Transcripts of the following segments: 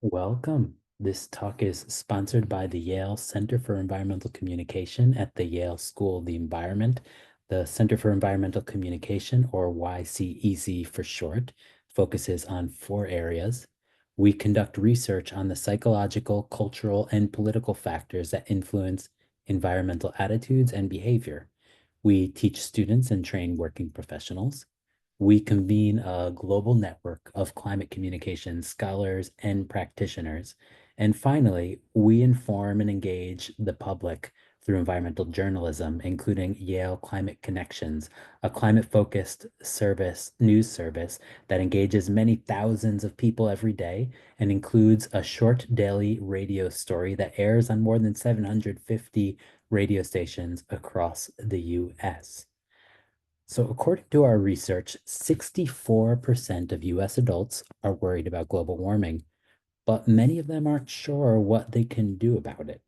Welcome. This talk is sponsored by the Yale Center for Environmental Communication at the Yale School of the Environment. The Center for Environmental Communication, or YCEC for short, focuses on four areas. We conduct research on the psychological, cultural, and political factors that influence environmental attitudes and behavior. We teach students and train working professionals. We convene a global network of climate communication scholars and practitioners. And finally, we inform and engage the public through environmental journalism, including Yale Climate Connections, a climate-focused news service that engages many thousands of people every day and includes a short daily radio story that airs on more than 750 radio stations across the US. So, according to our research, 64% of US adults are worried about global warming, but many of them aren't sure what they can do about it.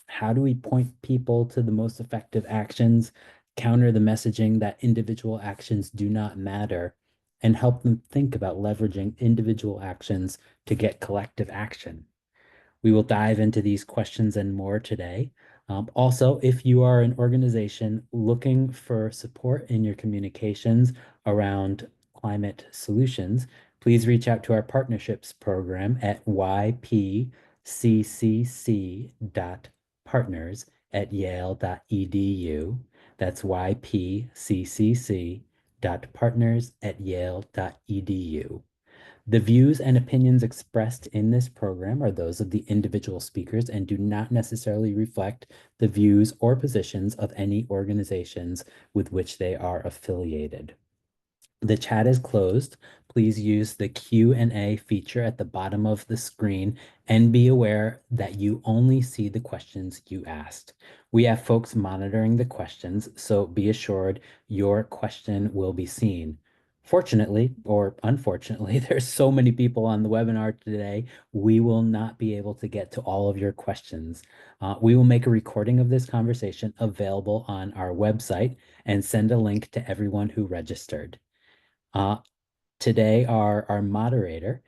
How do we point people to the most effective actions, counter the messaging that individual actions do not matter, and help them think about leveraging individual actions to get collective action? We will dive into these questions and more today. Also, if you are an organization looking for support in your communications around climate solutions, please reach out to our partnerships program at ypccc.partners@yale.edu. That's ypccc.partners@yale.edu. The views and opinions expressed in this program are those of the individual speakers and do not necessarily reflect the views or positions of any organizations with which they are affiliated. The chat is closed. Please use the Q&A feature at the bottom of the screen and be aware that you only see the questions you asked. We have folks monitoring the questions, so be assured your question will be seen. Fortunately, or unfortunately, there's so many people on the webinar today, we will not be able to get to all of your questions. We will make a recording of this conversation available on our website and send a link to everyone who registered. Uh, Today, our moderator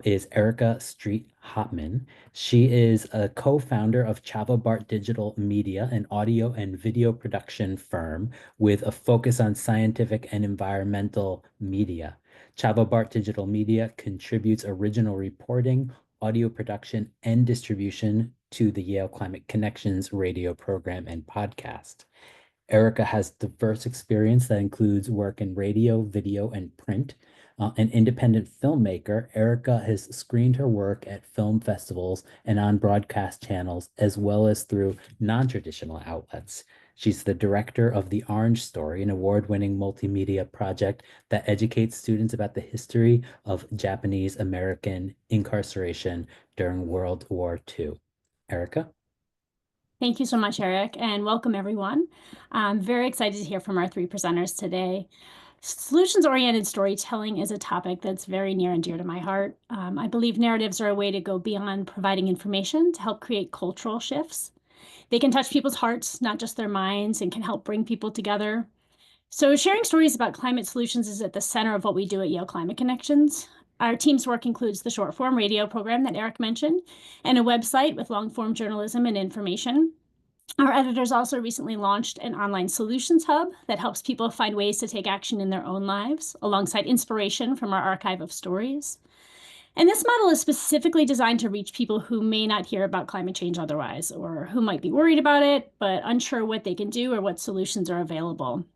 is Erika Street Hopman. She is a co-founder of Chava Bart Digital Media, an audio and video production firm with a focus on scientific and environmental media. Chava Bart Digital Media contributes original reporting, audio production, and distribution to the Yale Climate Connections radio program and podcast. Erika has diverse experience that includes work in radio, video, and print. An independent filmmaker, Erika has screened her work at film festivals and on broadcast channels, as well as through non-traditional outlets. She's the director of The Orange Story, an award-winning multimedia project that educates students about the history of Japanese American incarceration during World War II. Erika? Thank you so much, Eric, and welcome everyone. I'm very excited to hear from our three presenters today. Solutions-oriented storytelling is a topic that's very near and dear to my heart. I believe narratives are a way to go beyond providing information to help create cultural shifts. They can touch people's hearts, not just their minds, and can help bring people together. So sharing stories about climate solutions is at the center of what we do at Yale Climate Connections. Our team's work includes the short form radio program that Eric mentioned and a website with long form journalism and information. Our editors also recently launched an online solutions hub that helps people find ways to take action in their own lives, alongside inspiration from our archive of stories. And this model is specifically designed to reach people who may not hear about climate change otherwise, or who might be worried about it, but unsure what they can do or what solutions are available.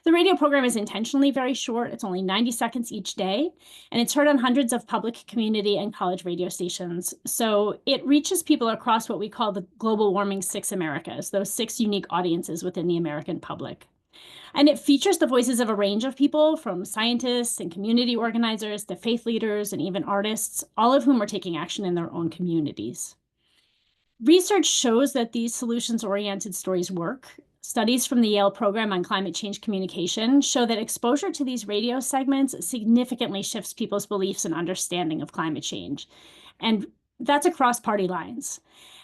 The radio program is intentionally very short. It's only 90 seconds each day, and it's heard on hundreds of public, community, and college radio stations. So it reaches people across what we call the global warming 6 Americas, those 6 unique audiences within the American public. And it features the voices of a range of people, from scientists and community organizers to faith leaders and even artists, all of whom are taking action in their own communities. Research shows that these solutions-oriented stories work. Studies from the Yale program on climate change communication show that exposure to these radio segments significantly shifts people's beliefs and understanding of climate change. And that's across party lines.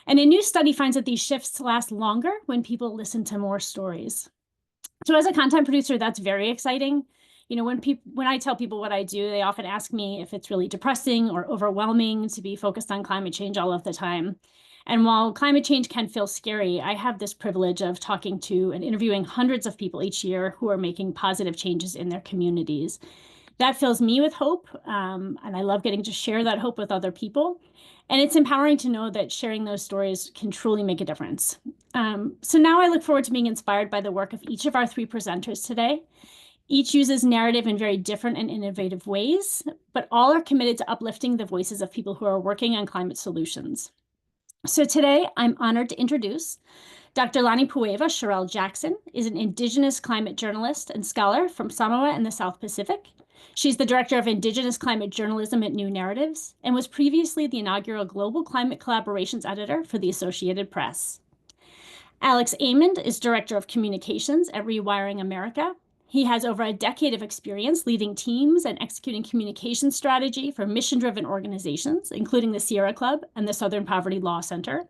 And a new study finds that these shifts last longer when people listen to more stories. So as a content producer, that's very exciting. when I tell people what I do, they often ask me if it's really depressing or overwhelming to be focused on climate change all of the time. And while climate change can feel scary, I have this privilege of talking to and interviewing hundreds of people each year who are making positive changes in their communities. That fills me with hope, and I love getting to share that hope with other people. And it's empowering to know that sharing those stories can truly make a difference. So now I look forward to being inspired by the work of each of our three presenters today. Each uses narrative in very different and innovative ways, but all are committed to uplifting the voices of people who are working on climate solutions. So today, I'm honored to introduce Dr. Lagipoiva Cherelle Jackson is an Indigenous climate journalist and scholar from Samoa and the South Pacific. She's the director of Indigenous Climate Journalism at New Narratives and was previously the inaugural Global Climate Collaborations Editor for the Associated Press. Alex Amond is Director of Communications at Rewiring America. He has over a decade of experience leading teams and executing communication strategy for mission-driven organizations, including the Sierra Club and the Southern Poverty Law Center.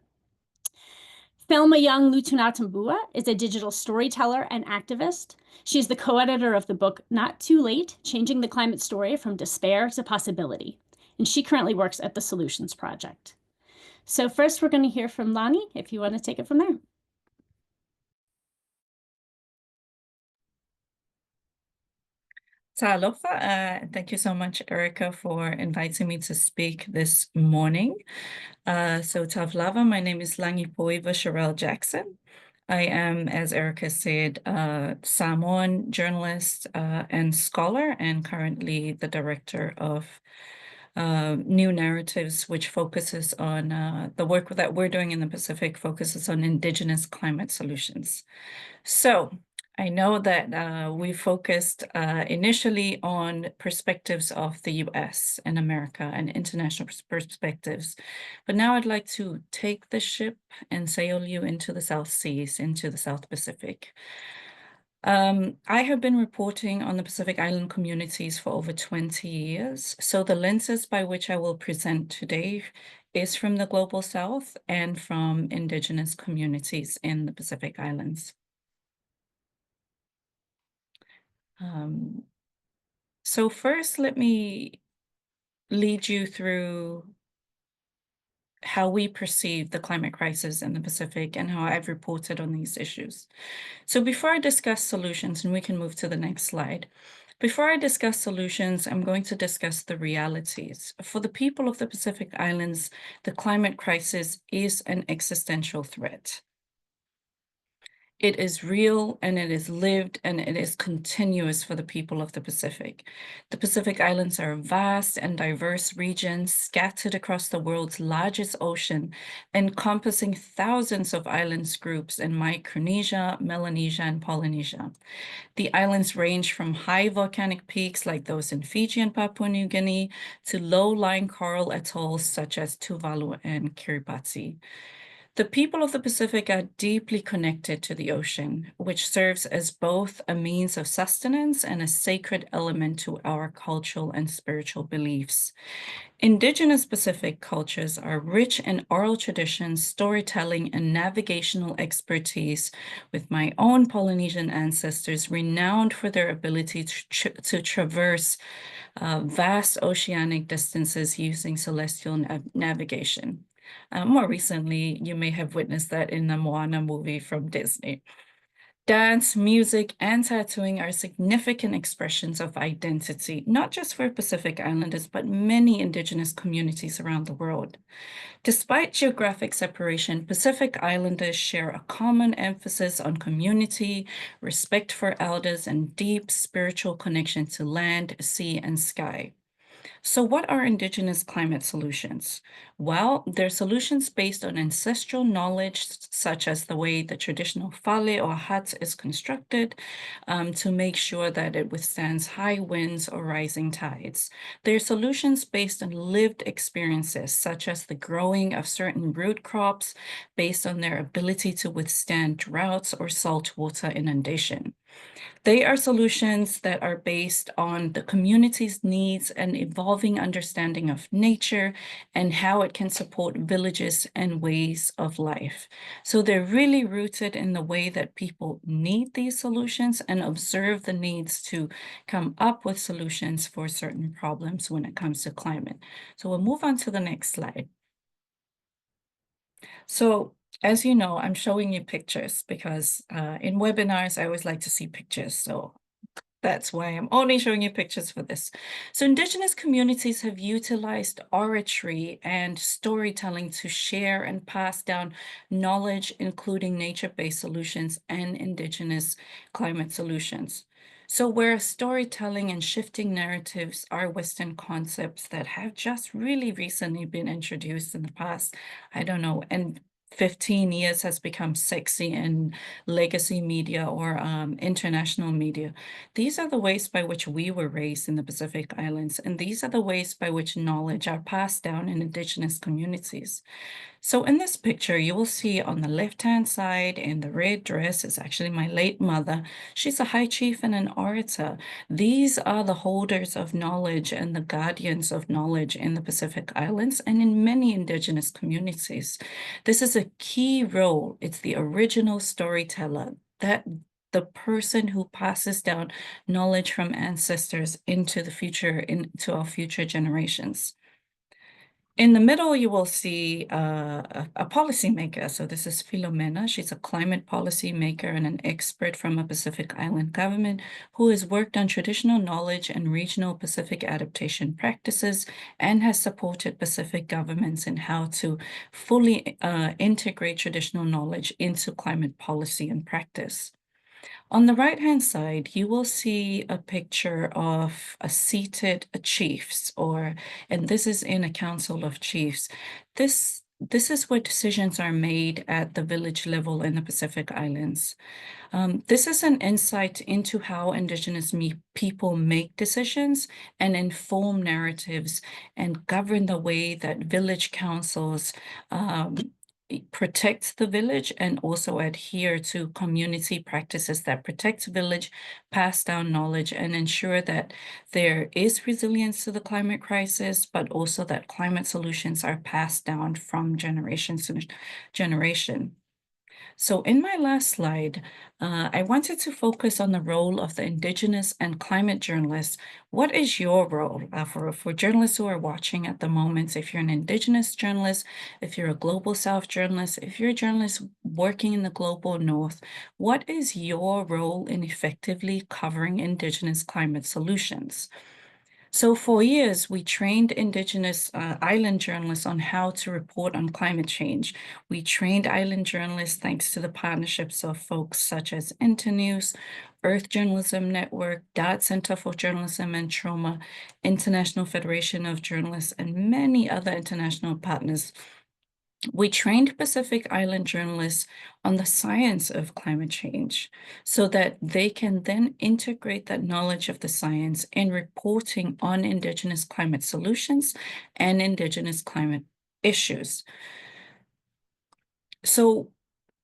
Thelma Young Lutunatabua is a digital storyteller and activist. She's the co-editor of the book Not Too Late, Changing the Climate Story from Despair to Possibility. And she currently works at the Solutions Project. So first, we're going to hear from Lani, if you want to take it from there. Talofa, thank you so much, Erika, for inviting me to speak this morning. So Tavlava, my name is Lagipoiva Cherelle Jackson. I am, as Erika said, a Samoan journalist and scholar, and currently the director of New Narratives, which focuses on the work that we're doing in the Pacific, focuses on Indigenous climate solutions. So I know that we focused initially on perspectives of the US and America and international perspectives, but now I'd like to take the ship and sail you into the South Seas, into the South Pacific. I have been reporting on the Pacific Island communities for over 20 years, so the lenses by which I will present today is from the Global South and from Indigenous communities in the Pacific Islands. So first, let me lead you through how we perceive the climate crisis in the Pacific and how I've reported on these issues. So before I discuss solutions, and we can move to the next slide, before I discuss solutions, I'm going to discuss the realities. For the people of the Pacific Islands, the climate crisis is an existential threat. It is real and it is lived and it is continuous for the people of the Pacific. The Pacific Islands are vast and diverse regions scattered across the world's largest ocean, encompassing thousands of islands groups in Micronesia, Melanesia, and Polynesia. The islands range from high volcanic peaks like those in Fiji and Papua New Guinea to low-lying coral atolls such as Tuvalu and Kiribati. The people of the Pacific are deeply connected to the ocean, which serves as both a means of sustenance and a sacred element to our cultural and spiritual beliefs. Indigenous Pacific cultures are rich in oral traditions, storytelling, and navigational expertise, with my own Polynesian ancestors renowned for their ability to traverse vast oceanic distances using celestial navigation. More recently, you may have witnessed that in the Moana movie from Disney. Dance, music, and tattooing are significant expressions of identity, not just for Pacific Islanders, but many Indigenous communities around the world. Despite geographic separation, Pacific Islanders share a common emphasis on community, respect for elders, and deep spiritual connection to land, sea, and sky. So what are Indigenous climate solutions? Well, they're solutions based on ancestral knowledge, such as the way the traditional fale or hut is constructed to make sure that it withstands high winds or rising tides. They're solutions based on lived experiences, such as the growing of certain root crops based on their ability to withstand droughts or saltwater inundation. They are solutions that are based on the community's needs and evolving understanding of nature and how it can support villages and ways of life. So they're really rooted in the way that people need these solutions and observe the needs to come up with solutions for certain problems when it comes to climate. So we'll move on to the next slide. So as you know, I'm showing you pictures because in webinars, I always like to see pictures. So that's why I'm only showing you pictures for this. So Indigenous communities have utilized oratory and storytelling to share and pass down knowledge, including nature-based solutions and Indigenous climate solutions. So whereas storytelling and shifting narratives are Western concepts that have just really recently been introduced in the past, I don't know, and 15 years has become sexy in legacy media or international media. These are the ways by which we were raised in the Pacific Islands, and these are the ways by which knowledge are passed down in Indigenous communities. So in this picture, you will see on the left-hand side in the red dress is actually my late mother. She's a high chief and an orator. These are the holders of knowledge and the guardians of knowledge in the Pacific Islands and in many Indigenous communities. This is a key role. It's the original storyteller, that the person who passes down knowledge from ancestors into the future, into our future generations. In the middle, you will see a policymaker. So this is Filomena. She's a climate policy maker and an expert from a Pacific Island government who has worked on traditional knowledge and regional Pacific adaptation practices and has supported Pacific governments in how to fully integrate traditional knowledge into climate policy and practice. On the right-hand side, you will see a picture of a seated chiefs, and this is in a council of chiefs. This is where decisions are made at the village level in the Pacific Islands. This is an insight into how Indigenous people make decisions and inform narratives and govern the way that village councils protect the village and also adhere to community practices that protect village, pass down knowledge, and ensure that there is resilience to the climate crisis, but also that climate solutions are passed down from generation to generation. So in my last slide, I wanted to focus on the role of the Indigenous and climate journalists. What is your role for journalists who are watching at the moment? If you're an Indigenous journalist, if you're a Global South journalist, if you're a journalist working in the Global North, what is your role in effectively covering Indigenous climate solutions? So for years, we trained Indigenous island journalists on how to report on climate change. We trained island journalists thanks to the partnerships of folks such as Internews, Earth Journalism Network, Yale Center for Journalism and Trauma, International Federation of Journalists, and many other international partners. We trained Pacific Island journalists on the science of climate change so that they can then integrate that knowledge of the science in reporting on Indigenous climate solutions and Indigenous climate issues. So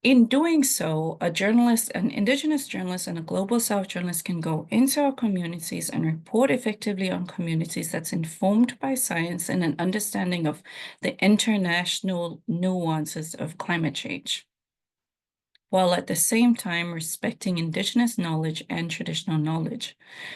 in doing so, an Indigenous journalist and a Global South journalist can go into our communities and report effectively on communities that's informed by science and an understanding of the international nuances of climate change, while at the same time respecting Indigenous knowledge and traditional knowledge.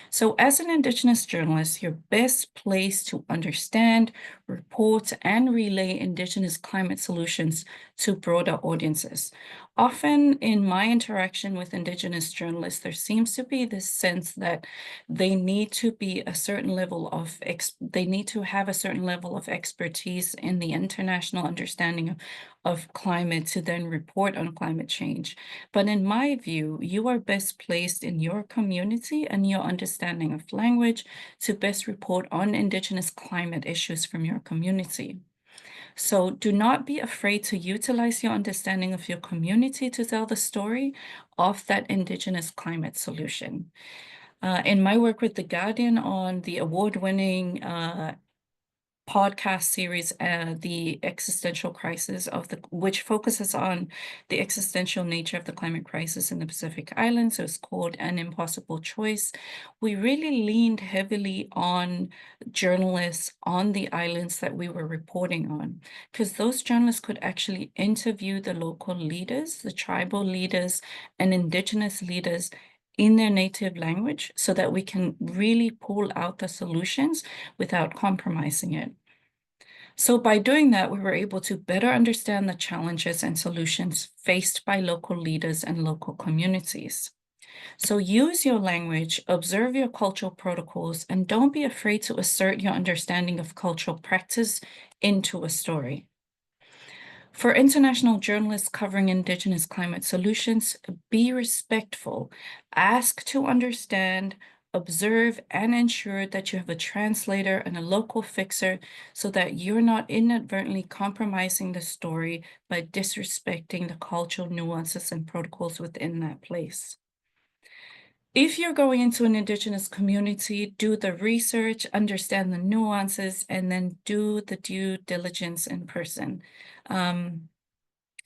So as an Indigenous journalist, you're best placed to understand, report, and relay Indigenous climate solutions to broader audiences. Often in my interaction with Indigenous journalists, there seems to be this sense that they need to be a certain level of, they need to have a certain level of expertise in the international understanding of climate to then report on climate change. But in my view, you are best placed in your community and your understanding of language to best report on Indigenous climate issues from your community. So do not be afraid to utilize your understanding of your community to tell the story of that Indigenous climate solution. In my work with The Guardian on the award-winning podcast series, The Existential Crisis which focuses on the existential nature of the climate crisis in the Pacific Islands. So it's called An Impossible Choice. We really leaned heavily on journalists on the islands that we were reporting on, because those journalists could actually interview the local leaders, the tribal leaders, and indigenous leaders in their native language, so that we can really pull out the solutions without compromising it. So by doing that, we were able to better understand the challenges and solutions faced by local leaders and local communities. So use your language, observe your cultural protocols, and don't be afraid to assert your understanding of cultural practice into a story. For international journalists covering Indigenous climate solutions, be respectful, ask to understand, observe, and ensure that you have a translator and a local fixer so that you're not inadvertently compromising the story by disrespecting the cultural nuances and protocols within that place. If you're going into an Indigenous community, do the research, understand the nuances, and then do the due diligence in person.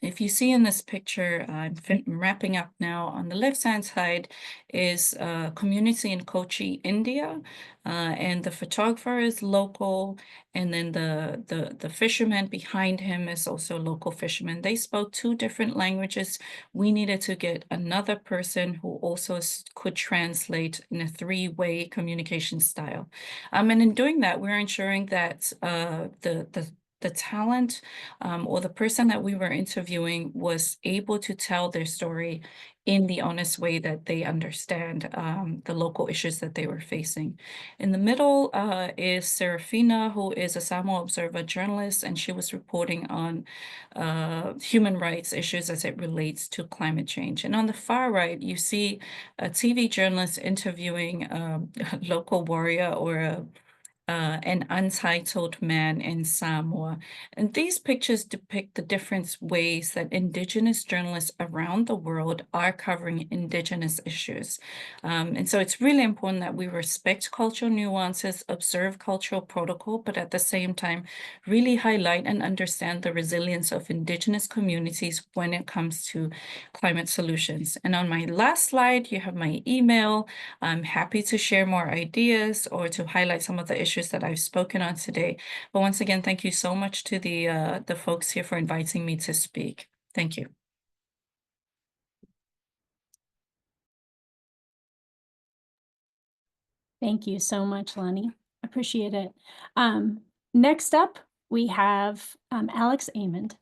If you see in this picture, I'm wrapping up now, on the left-hand side is a community in Kochi, India, and the photographer is local, and then the fisherman behind him is also a local fisherman. They spoke 2 different languages. We needed to get another person who also could translate in a 3-way communication style. And in doing that, we're ensuring that the talent or the person that we were interviewing was able to tell their story in the honest way that they understand the local issues that they were facing. In the middle is Serafina, who is a Samoa Observer journalist, and she was reporting on human rights issues as it relates to climate change. And on the far right, you see a TV journalist interviewing a local warrior or an untitled man in Samoa. And these pictures depict the different ways that Indigenous journalists around the world are covering Indigenous issues. And so it's really important that we respect cultural nuances, observe cultural protocol, but at the same time, really highlight and understand the resilience of Indigenous communities when it comes to climate solutions. And on my last slide, you have my email. I'm happy to share more ideas or to highlight some of the issues that I've spoken on today. But once again, thank you so much to the folks here for inviting me to speak. Thank you. Thank you so much, Lonnie. Appreciate it. Next up, we have Alex Amond.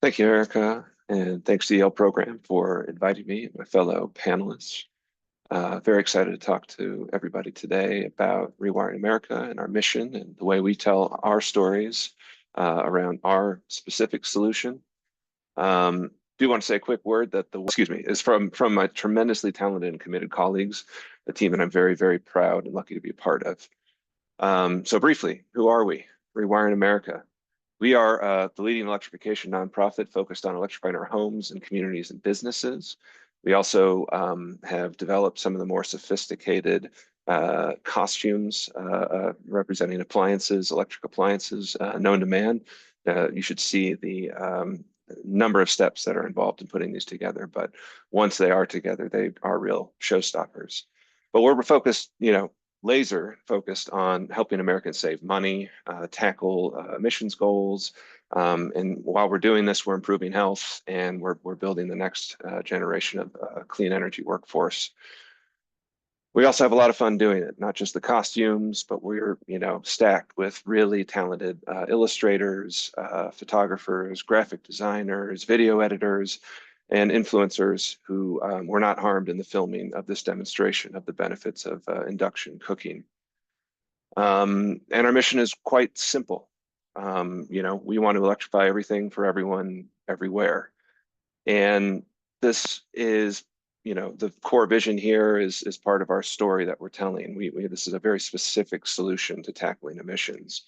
Thank you, Erika, and thanks to the Yale program for inviting me and my fellow panelists. Very excited to talk to everybody today about Rewiring America and our mission and the way we tell our stories around our specific solution. Do want to say a quick word that is from my tremendously talented and committed colleagues, a team that I'm very, very proud and lucky to be a part of. So briefly, who are we? Rewiring America. We are the leading electrification nonprofit focused on electrifying our homes and communities and businesses. We also have developed some of the more sophisticated costumes representing appliances, electric appliances known to man. You should see the number of steps that are involved in putting these together, but once they are together, they are real showstoppers. But we're focused, laser focused on helping Americans save money, tackle emissions goals. And while we're doing this, we're improving health and we're building the next generation of clean energy workforce. We also have a lot of fun doing it, not just the costumes, but we're, stacked with really talented illustrators, photographers, graphic designers, video editors, and influencers who were not harmed in the filming of this demonstration of the benefits of induction cooking. And our mission is quite simple. We want to electrify everything for everyone, everywhere. And this is, the core vision here is part of our story that we're telling. This is a very specific solution to tackling emissions.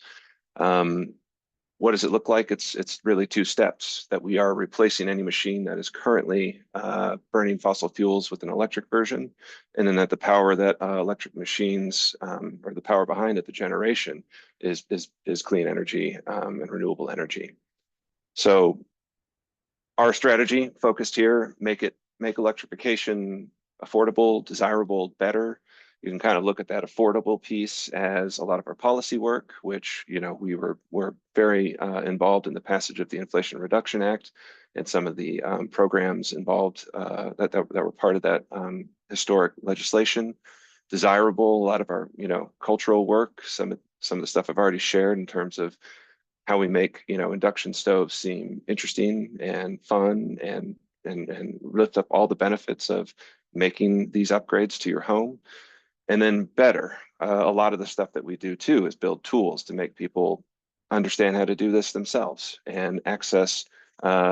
what does it look like? It's really two steps: that we are replacing any machine that is currently burning fossil fuels with an electric version, and then that the power that electric machines or the power behind it, the generation, is clean energy and renewable energy. So our strategy focused here: make electrification affordable, desirable, better. You can kind of look at that affordable piece as a lot of our policy work, which, you know, we're very involved in the passage of the Inflation Reduction Act and some of the programs involved that were part of that historic legislation. Desirable, a lot of our, you know, cultural work, some of the stuff I've already shared in terms of how we make, you know, induction stoves seem interesting and fun and lift up all the benefits of making these upgrades to your home. And then better, a lot of the stuff that we do too is build tools to make people understand how to do this themselves and access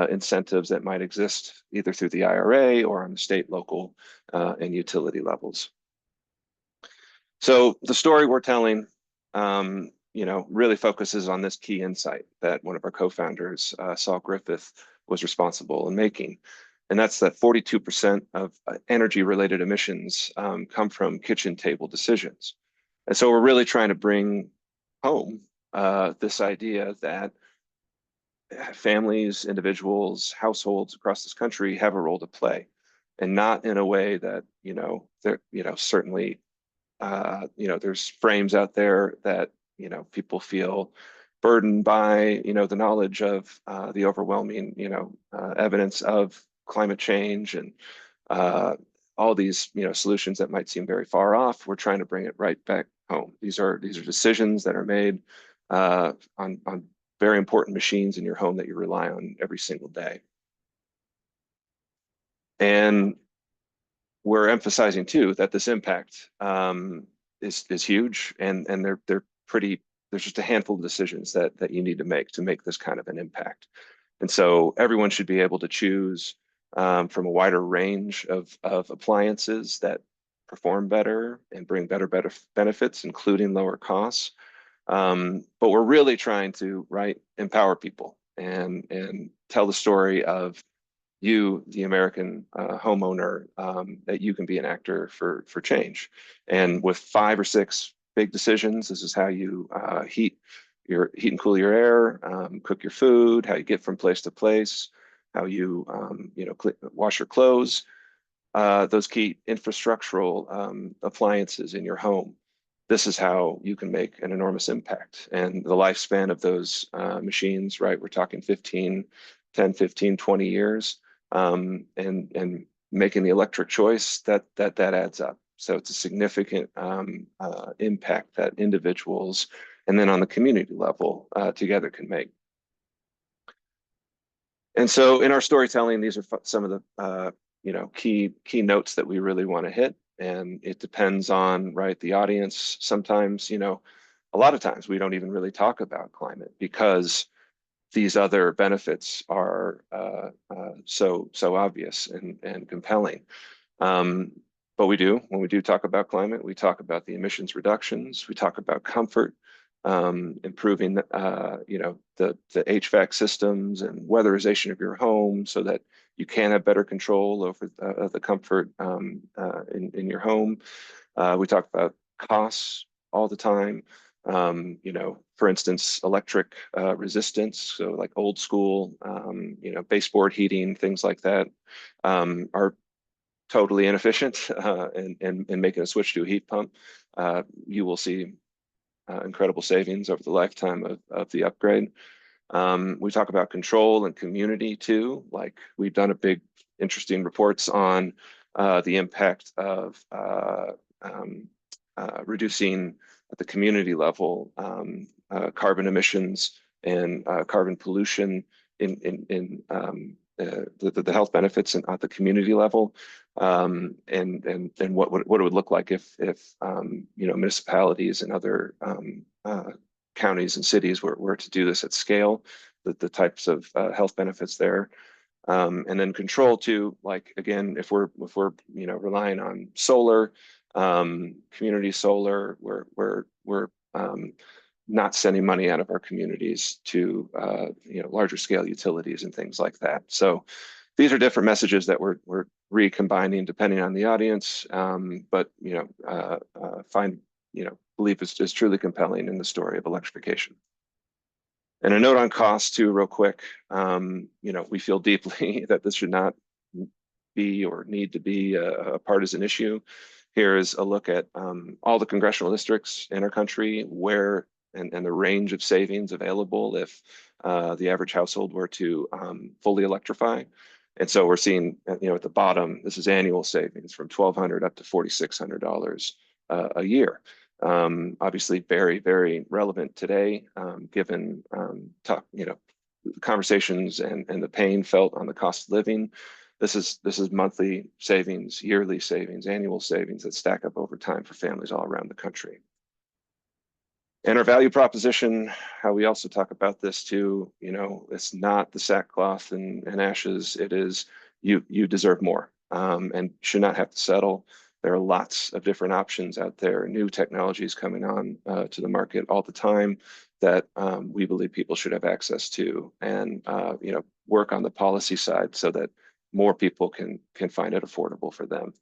incentives that might exist either through the IRA or on the state, local, and utility levels. So the story we're telling, you know, really focuses on this key insight that one of our co-founders, Saul Griffith, was responsible in making. And that's that 42% of energy-related emissions come from kitchen table decisions. And so we're really trying to bring home this idea that families, individuals, households across this country have a role to play, and not in a way that, you know, they're, you know, certainly, you know, there's frames out there that, you know, people feel burdened by, you know, the knowledge of the overwhelming, you know, evidence of climate change and all these, you know, solutions that might seem very far off. We're trying to bring it right back home. These are decisions that are made on very important machines in your home that you rely on every single day. And we're emphasizing too that this impact is huge, and they're pretty. There's just a handful of decisions that you need to make this kind of an impact. And so everyone should be able to choose from a wider range of appliances that perform better and bring better benefits, including lower costs. But we're really trying to empower people and tell the story of you, the American homeowner, that you can be an actor for change. And with 5 or 6 big decisions, this is how you heat and cool your air, cook your food, how you get from place to place, how you you know, wash your clothes, those key infrastructural appliances in your home. This is how you can make an enormous impact. And the lifespan of those machines, right, we're talking 10, 15, 20 years. And making the electric choice, that adds up. So it's a significant impact that individuals and then on the community level together can make. And so in our storytelling, these are some of the you know, key notes that we really want to hit. And it depends on the audience. Sometimes, you know, a lot of times we don't even really talk about climate because these other benefits are so obvious and compelling. But when we do talk about climate, we talk about the emissions reductions, we talk about comfort, improving you know, the HVAC systems and weatherization of your home so that you can have better control over the comfort in your home. We talk about costs all the time. You know, for instance, electric resistance, so like old school, you know, baseboard heating, things like that, are totally inefficient. And making a switch to a heat pump, you will see incredible savings over the lifetime of the upgrade. We talk about control and community too. Like we've done a big, interesting reports on the impact of reducing at the community level carbon emissions and carbon pollution in the health benefits at the community level, and what it would look like if you know, municipalities and other counties and cities were to do this at scale, the types of health benefits there. And then control too, like again, if we're you know, relying on solar, community solar, we're not sending money out of our communities to larger scale utilities and things like that. So these are different messages that we're recombining depending on the audience, but believe is truly compelling in the story of electrification. And a note on cost too, real quick. We feel deeply that this should not be or need to be a partisan issue. Here is a look at all the congressional districts in our country where and the range of savings available if the average household were to fully electrify. And so we're seeing, at the bottom, this is annual savings from $1,200 up to $4,600 a year. Obviously, very, very relevant today, given conversations and the pain felt on the cost of living. This is monthly savings, yearly savings, annual savings that stack up over time for families all around the country. And our value proposition, how we also talk about this too, it's not the sackcloth and ashes. It is you deserve more and should not have to settle. There are lots of different options out there, new technologies coming on to the market all the time that we believe people should have access to, and work on the policy side so that more people can find it affordable for them.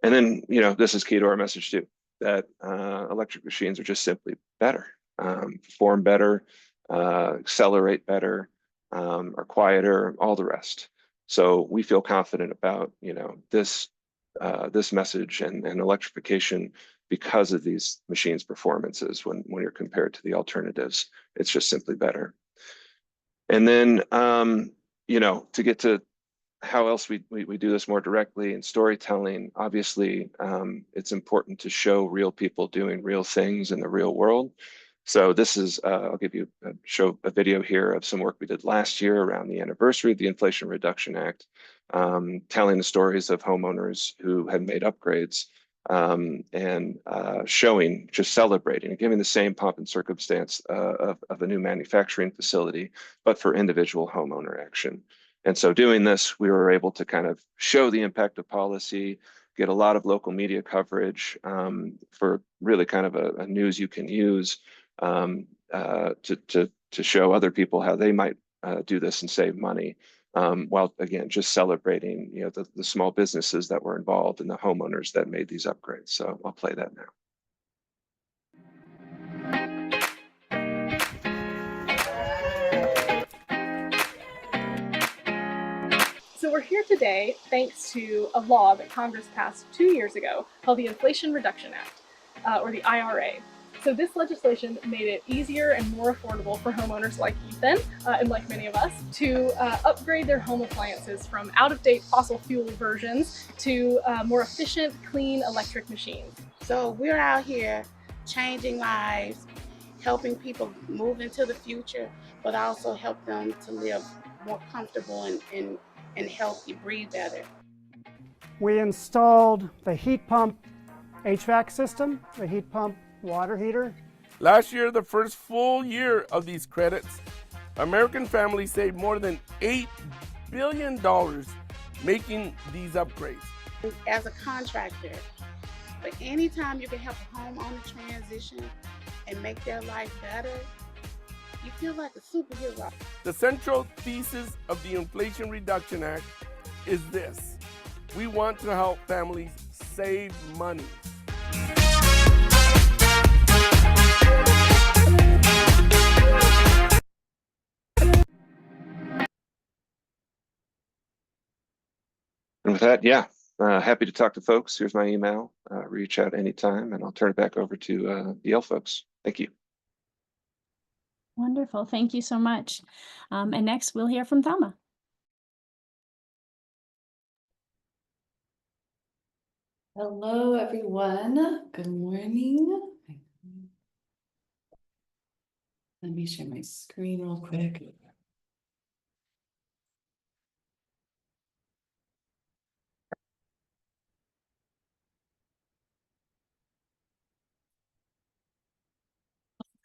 And then, this is key to our message too, that electric machines are just simply better, perform better, accelerate better, are quieter, all the rest. So we feel confident about, this message and electrification because of these machines' performances when you're compared to the alternatives. It's just simply better. And then, to get to how else we do this more directly in storytelling, obviously, it's important to show real people doing real things in the real world. So this is, I'll show a video here of some work we did last year around the anniversary of the Inflation Reduction Act, telling the stories of homeowners who had made upgrades and showing, just celebrating and giving the same pomp and circumstance of a new manufacturing facility, but for individual homeowner action. And so doing this, we were able to kind of show the impact of policy, get a lot of local media coverage for really kind of a news you can use to show other people how they might do this and save money, while again just celebrating the small businesses that were involved and the homeowners that made these upgrades. So I'll play that now. So we're here today thanks to a law that Congress passed 2 years ago called the Inflation Reduction Act, or the IRA. So this legislation made it easier and more affordable for homeowners like Ethan, and like many of us, to upgrade their home appliances from out-of-date fossil fuel versions to more efficient, clean electric machines. So we're out here changing lives, helping people move into the future, but also help them to live more comfortable and healthy, breathe better. We installed the heat pump HVAC system, the heat pump water heater. Last year, the first full year of these credits, American families saved more than $8 billion making these upgrades. As a contractor, but anytime you can help a homeowner transition and make their life better, you feel like a superhero. The central thesis of the Inflation Reduction Act is this: we want to help families save money. And with that, happy to talk to folks. Here's my email. Reach out anytime, and I'll turn it back over to the Yale folks. Thank you. Wonderful. Thank you so much. And next, we'll hear from Thelma. Hello, everyone. Good morning. Let me share my screen real quick.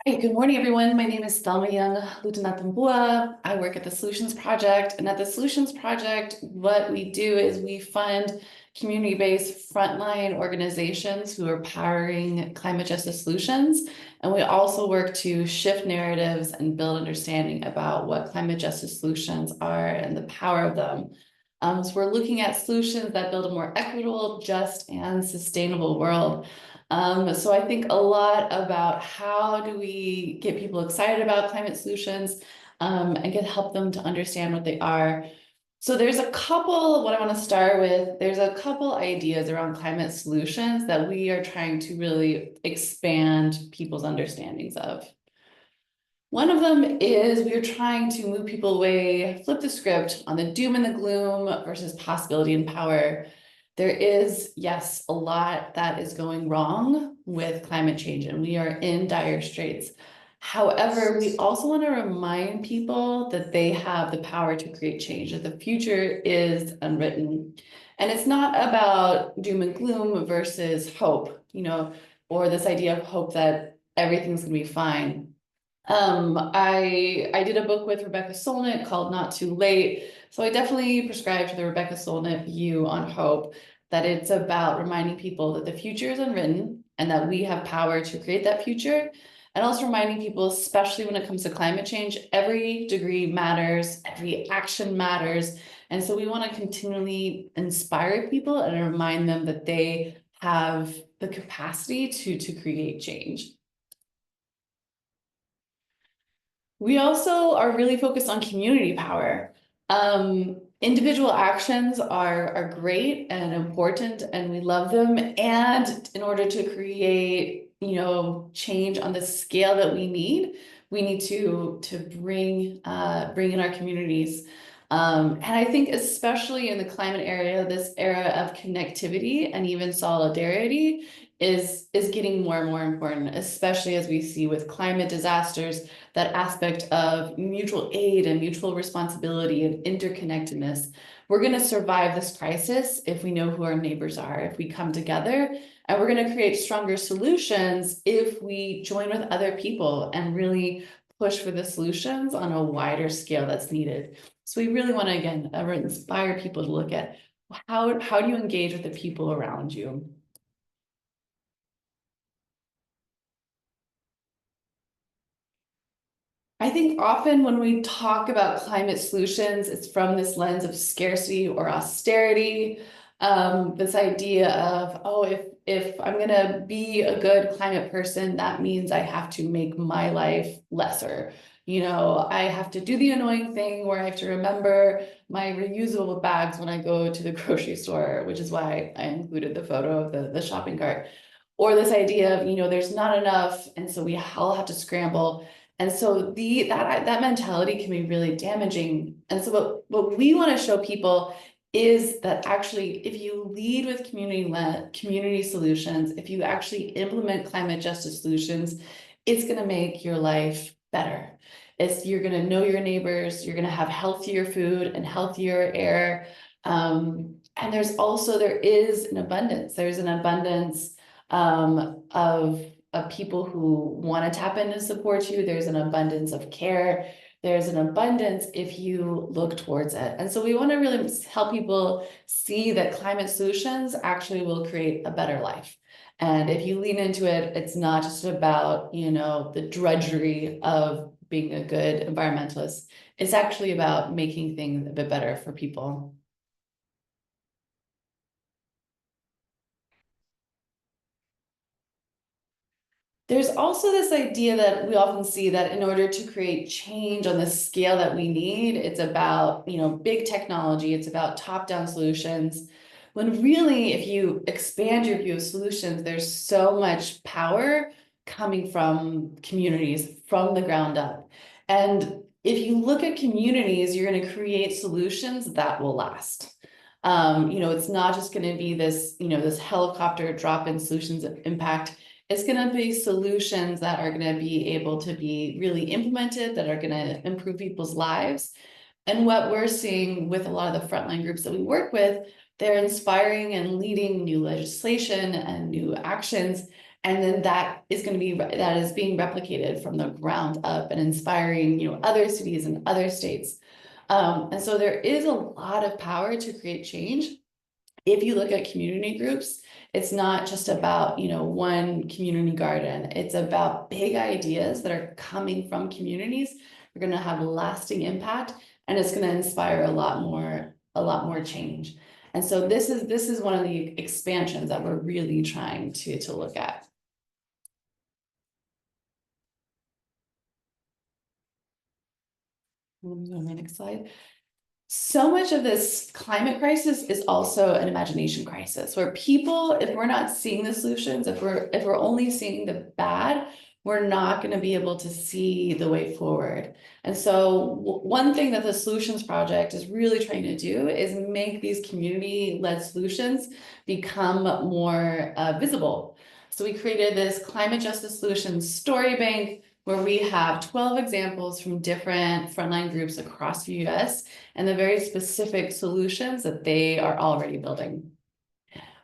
Hey, good morning, everyone. My name is Thelma Young Lutunatabua. I work at the Solutions Project, and at the Solutions Project, what we do is we fund community-based frontline organizations who are powering climate justice solutions. And we also work to shift narratives and build understanding about what climate justice solutions are and the power of them. So we're looking at solutions that build a more equitable, just, and sustainable world. So I think a lot about how do we get people excited about climate solutions and help them to understand what they are. So there's a couple, what I want to start with, there's a couple ideas around climate solutions that we are trying to really expand people's understandings of. One of them is we're trying to move people away, flip the script on the doom and the gloom versus possibility and power. There is, yes, a lot that is going wrong with climate change, and we are in dire straits. However, we also want to remind people that they have the power to create change, that the future is unwritten. And it's not about doom and gloom versus hope, or this idea of hope that everything's going to be fine. I did a book with Rebecca Solnit called Not Too Late. So I definitely prescribe to the Rebecca Solnit view on hope, that it's about reminding people that the future is unwritten and that we have power to create that future. And also reminding people, especially when it comes to climate change, every degree matters, every action matters. And so we want to continually inspire people and remind them that they have the capacity to create change. We also are really focused on community power. Individual actions are great and important, and we love them. And in order to create, change on the scale that we need to bring in our communities. And I think especially in the climate area, this era of connectivity and even solidarity is getting more and more important, especially as we see with climate disasters, that aspect of mutual aid and mutual responsibility and interconnectedness. We're going to survive this crisis if we know who our neighbors are, if we come together, and we're going to create stronger solutions if we join with other people and really push for the solutions on a wider scale that's needed. So we really want to, again, inspire people to look at how do you engage with the people around you? I think often when we talk about climate solutions, it's from this lens of scarcity or austerity. This idea of, oh, if I'm gonna be a good climate person, that means I have to make my life lesser. I have to do the annoying thing where I have to remember my reusable bags when I go to the grocery store, which is why I included the photo of the shopping cart. Or this idea of, there's not enough, and so we all have to scramble. And so that mentality can be really damaging. And so what we want to show people is that actually, if you lead with community solutions, if you actually implement climate justice solutions, it's going to make your life better. You're going to know your neighbors, you're going to have healthier food and healthier air. And there is an abundance. There's an abundance of people who want to tap in and support you. There's an abundance of care. There's an abundance if you look towards it. And so we want to really help people see that climate solutions actually will create a better life. And if you lean into it, it's not just about, the drudgery of being a good environmentalist. It's actually about making things a bit better for people. There's also this idea that we often see that in order to create change on the scale that we need, it's about, big technology, it's about top-down solutions. When really, if you expand your view of solutions, there's so much power coming from communities, from the ground up. And if you look at communities, you're going to create solutions that will last. It's not just going to be this, this helicopter drop-in solutions of impact. It's going to be solutions that are going to be able to be really implemented, that are going to improve people's lives. And what we're seeing with a lot of the frontline groups that we work with, they're inspiring and leading new legislation and new actions. And then that is being replicated from the ground up and inspiring, you know, other cities and other states. And so there is a lot of power to create change. If you look at community groups, it's not just about, you know, one community garden. It's about big ideas that are coming from communities. They're going to have lasting impact, and it's going to inspire a lot more change. And so this is one of the expansions that we're really trying to look at. Next slide. So much of this climate crisis is also an imagination crisis, where people, if we're not seeing the solutions, if we're only seeing the bad, we're not going to be able to see the way forward. And so one thing that the Solutions Project is really trying to do is make these community-led solutions become more visible. So we created this Climate Justice Solutions Story Bank, where we have 12 examples from different frontline groups across the US and the very specific solutions that they are already building.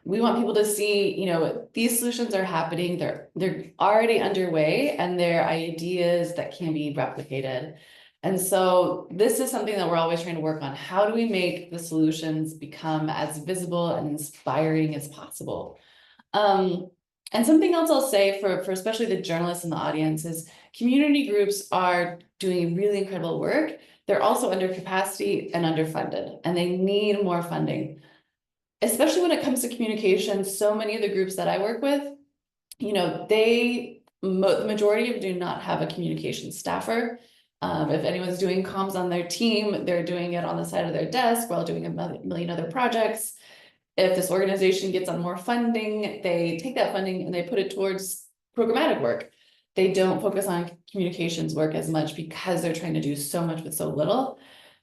We want people to see, you know, these solutions are happening, they're already underway, and they're ideas that can be replicated. And so this is something that we're always trying to work on. How do we make the solutions become as visible and inspiring as possible? And something else I'll say for especially the journalists in the audience is community groups are doing really incredible work. They're also under capacity and underfunded, and they need more funding. Especially when it comes to communication, so many of the groups that I work with, you know, the majority of them do not have a communication staffer. If anyone's doing comms on their team, they're doing it on the side of their desk while doing a million other projects. If this organization gets on more funding, they take that funding and they put it towards programmatic work. They don't focus on communications work as much because they're trying to do so much with so little.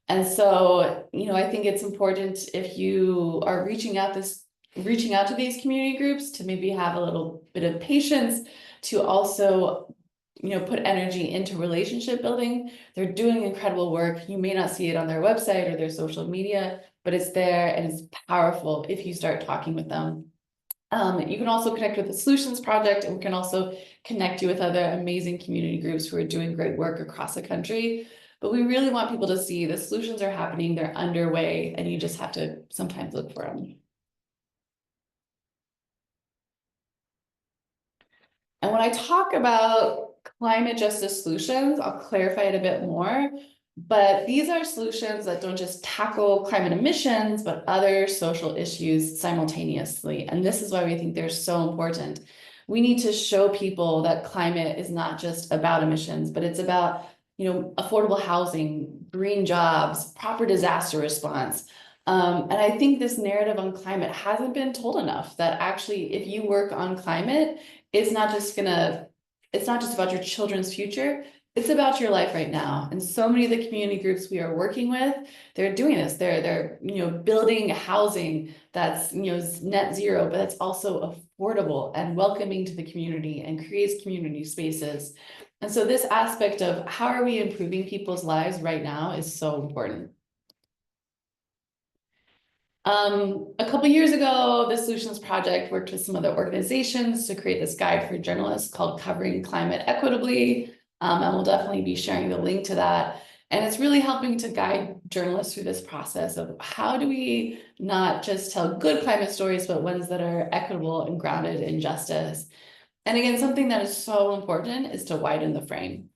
And so, you know, I think it's important, if you are reaching out to these community groups, to maybe have a little bit of patience, to also, you know, put energy into relationship building. They're doing incredible work. You may not see it on their website or their social media, but it's there and it's powerful if you start talking with them. You can also connect with the Solutions Project, and we can also connect you with other amazing community groups who are doing great work across the country. But we really want people to see the solutions are happening, they're underway, and you just have to sometimes look for them. And when I talk about climate justice solutions, I'll clarify it a bit more. But these are solutions that don't just tackle climate emissions, but other social issues simultaneously. And this is why we think they're so important. We need to show people that climate is not just about emissions, but it's about, you know, affordable housing, green jobs, proper disaster response. And I think this narrative on climate hasn't been told enough, that actually, if you work on climate, it's not just about your children's future. It's about your life right now. And so many of the community groups we are working with, they're doing this. They're you know, building housing that's, you know, net zero, but that's also affordable and welcoming to the community and creates community spaces. And so this aspect of how are we improving people's lives right now is so important. A couple years ago, the Solutions Project worked with some other organizations to create this guide for journalists called Covering Climate Equitably. And we'll definitely be sharing the link to that. And it's really helping to guide journalists through this process of how do we not just tell good climate stories, but ones that are equitable and grounded in justice. And again, something that is so important is to widen the frame.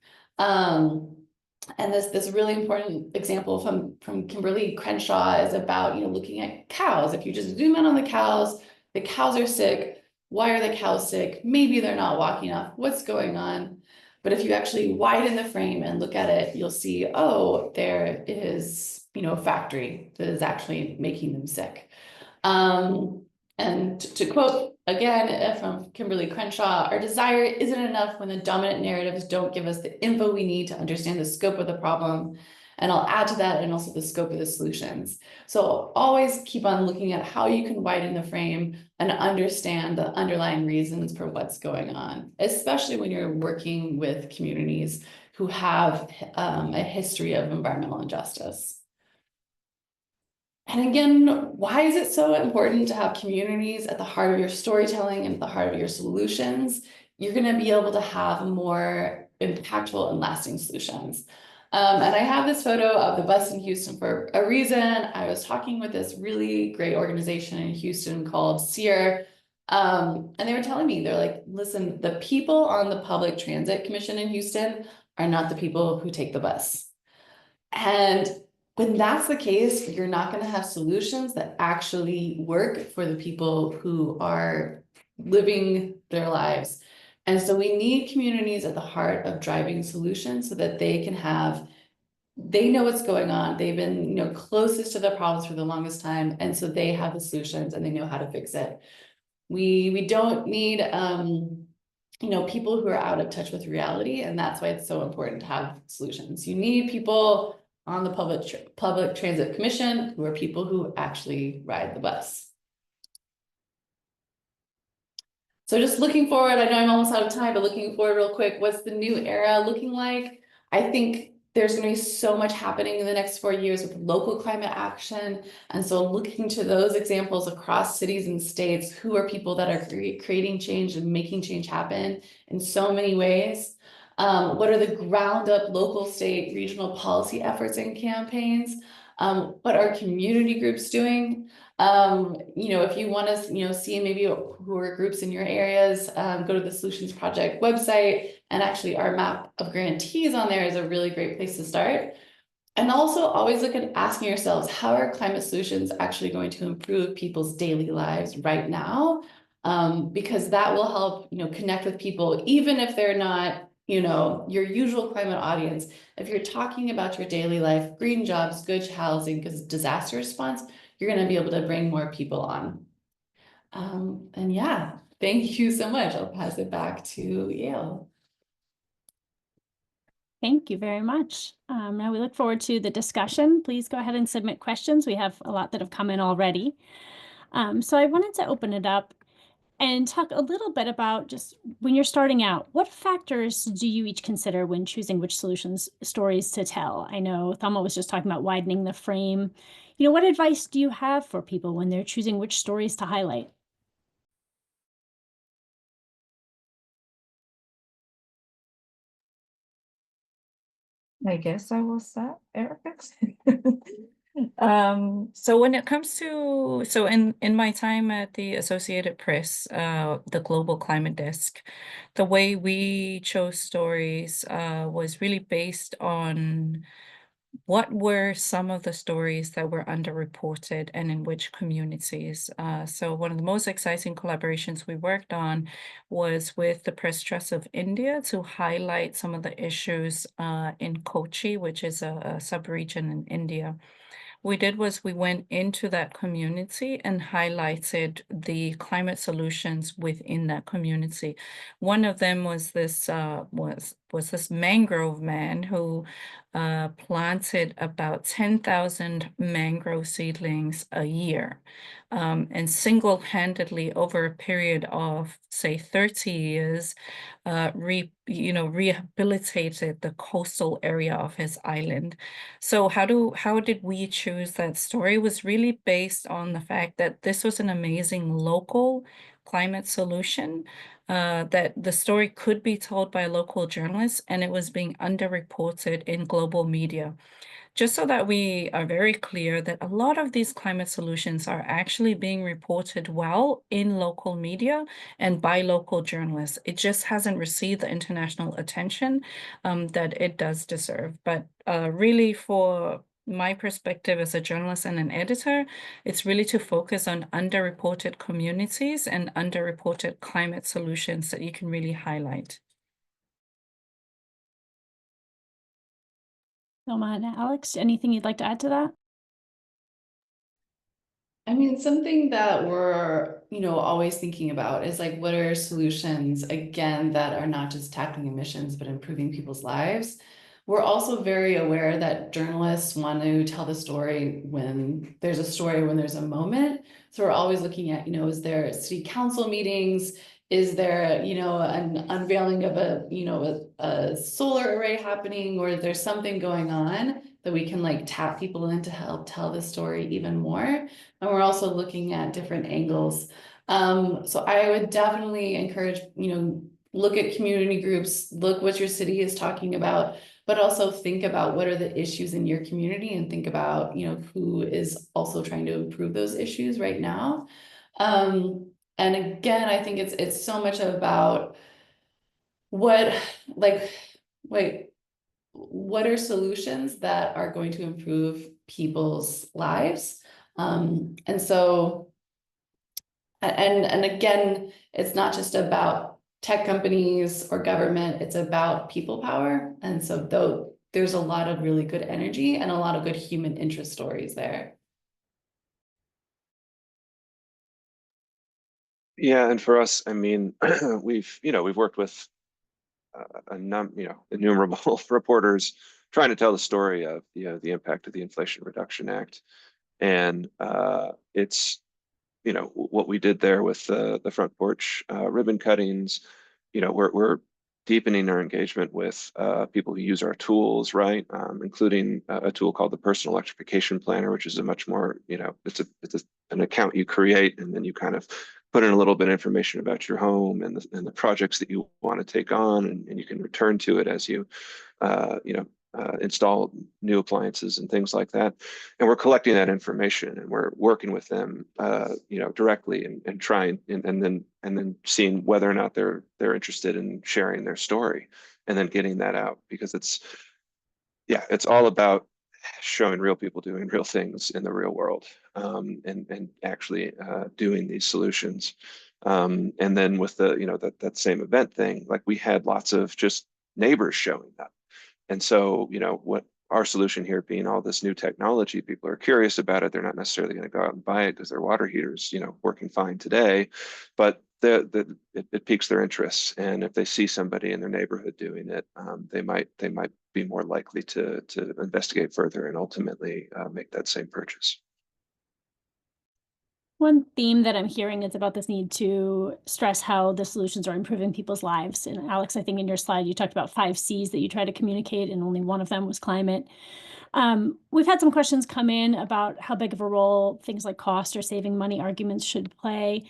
And this really important example from Kimberly Crenshaw is about, you know, looking at cows. If you just zoom in on the cows are sick. Why are the cows sick? Maybe they're not walking enough. What's going on? But if you actually widen the frame and look at it, you'll see, oh, there is, you know, a factory that is actually making them sick. And to quote again from Kimberly Crenshaw, our desire isn't enough when the dominant narratives don't give us the info we need to understand the scope of the problem. And I'll add to that, and also the scope of the solutions. So always keep on looking at how you can widen the frame and understand the underlying reasons for what's going on, especially when you're working with communities who have a history of environmental injustice. And again, why is it so important to have communities at the heart of your storytelling and at the heart of your solutions? You're going to be able to have more impactful and lasting solutions. And I have this photo of the bus in Houston for a reason. I was talking with this really great organization in Houston called SEER. And they were telling me, they're like, listen, the people on the Public Transit Commission in Houston are not the people who take the bus. And when that's the case, you're not going to have solutions that actually work for the people who are living their lives. And so we need communities at the heart of driving solutions so that they can have, they know what's going on. They've been, you know, closest to the problems for the longest time. And so they have the solutions and they know how to fix it. We don't need, you know, people who are out of touch with reality. And that's why it's so important to have solutions. You need people on the Public Transit Commission who are people who actually ride the bus. So just looking forward, I know I'm almost out of time, but looking forward real quick, what's the new era looking like? I think there's going to be so much happening in the next 4 years with local climate action. And so looking to those examples across cities and states, who are people that are creating change and making change happen in so many ways. What are the ground up local, state, regional policy efforts and campaigns? What are community groups doing? You know, if you want to, you know, see maybe who are groups in your areas, go to the Solutions Project website, and actually our map of grantees on there is a really great place to start. And also always look at asking yourselves, how are climate solutions actually going to improve people's daily lives right now? Because that will help, you know, connect with people, even if they're not, you know, your usual climate audience. If you're talking about your daily life, green jobs, good housing, because disaster response, you're going to be able to bring more people on. And yeah, thank you so much. I'll pass it back to Yale. Thank you very much. Now we look forward to the discussion. Please go ahead and submit questions. We have a lot that have come in already. So I wanted to open it up and talk a little bit about just when you're starting out, what factors do you each consider when choosing which stories to tell? I know Thelma was just talking about widening the frame. You know, what advice do you have for people when they're choosing which stories to highlight? I guess I will start, Erika. So when it comes to, so in my time at the Associated Press, the Global Climate Desk, the way we chose stories was really based on what were some of the stories that were underreported and in which communities. So one of the most exciting collaborations we worked on was with the Press Trust of India to highlight some of the issues in Kochi, which is a sub-region in India. What we did was we went into that community and highlighted the climate solutions within that community. One of them was this this mangrove man who planted about 10,000 mangrove seedlings a year, and single-handedly over a period of, say, 30 years, rehabilitated the coastal area of his island. So how did we choose that story? It was really based on the fact that this was an amazing local climate solution, that the story could be told by a local journalist, and it was being underreported in global media. Just so that we are very clear that a lot of these climate solutions are actually being reported well in local media and by local journalists. It just hasn't received the international attention that it does deserve. But really, for my perspective as a journalist and an editor, it's really to focus on underreported communities and underreported climate solutions that you can really highlight. Thelma and Alex, anything you'd like to add to that? I mean, something that we're, you know, always thinking about is like, what are solutions, again, that are not just tackling emissions, but improving people's lives. We're also very aware that journalists want to tell the story when there's a story, when there's a moment. So we're always looking at, you know, is there city council meetings? Is there, you know, an unveiling of a, you know, a solar array happening, or there's something going on that we can like tap people in to help tell the story even more? And we're also looking at different angles. So I would definitely encourage, you know, look at community groups, look what your city is talking about, but also think about what are the issues in your community and think about, you know, who is also trying to improve those issues right now. And again, I think it's so much about what are solutions that are going to improve people's lives. And so, and again, it's not just about tech companies or government, it's about people power. And so though there's a lot of really good energy and a lot of good human interest stories there. Yeah, and for us, I mean, we've worked with innumerable reporters trying to tell the story of the impact of the Inflation Reduction Act, and it's what we did there with the front porch ribbon cuttings. We're deepening our engagement with people who use our tools, right? Including a tool called the Personal Electrification Planner, which is a much more, it's an account you create, and then you kind of put in a little bit of information about your home and the projects that you want to take on, and you can return to it as you, install new appliances and things like that. And we're collecting that information, and we're working with them, directly, and trying, and then seeing whether or not they're interested in sharing their story, and then getting that out, because it's all about showing real people doing real things in the real world, and actually doing these solutions. And then with that same event thing, like we had lots of just neighbors showing up. And so, what our solution here being all this new technology, people are curious about it. They're not necessarily going to go out and buy it because their water heater's, working fine today, but it piques their interests. And if they see somebody in their neighborhood doing it, they might be more likely to investigate further and ultimately make that same purchase. One theme that I'm hearing is about this need to stress how the solutions are improving people's lives. And Alex, I think in your slide, you talked about 5 C's that you try to communicate, and only one of them was climate. We've had some questions come in about how big of a role things like cost or saving money arguments should play.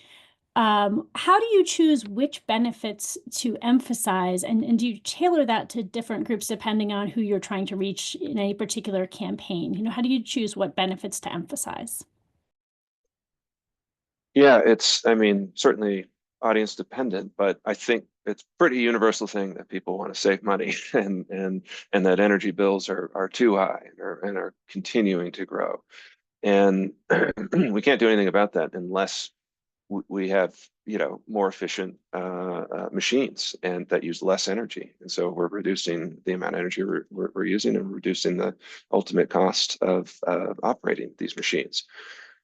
How do you choose which benefits to emphasize, and do you tailor that to different groups depending on who you're trying to reach in any particular campaign? How do you choose what benefits to emphasize? Yeah, certainly audience dependent, but I think it's pretty universal thing that people want to save money, and that energy bills are too high and are continuing to grow. And we can't do anything about that unless we have more efficient machines and that use less energy. And so we're reducing the amount of energy we're using, and reducing the ultimate cost of operating these machines.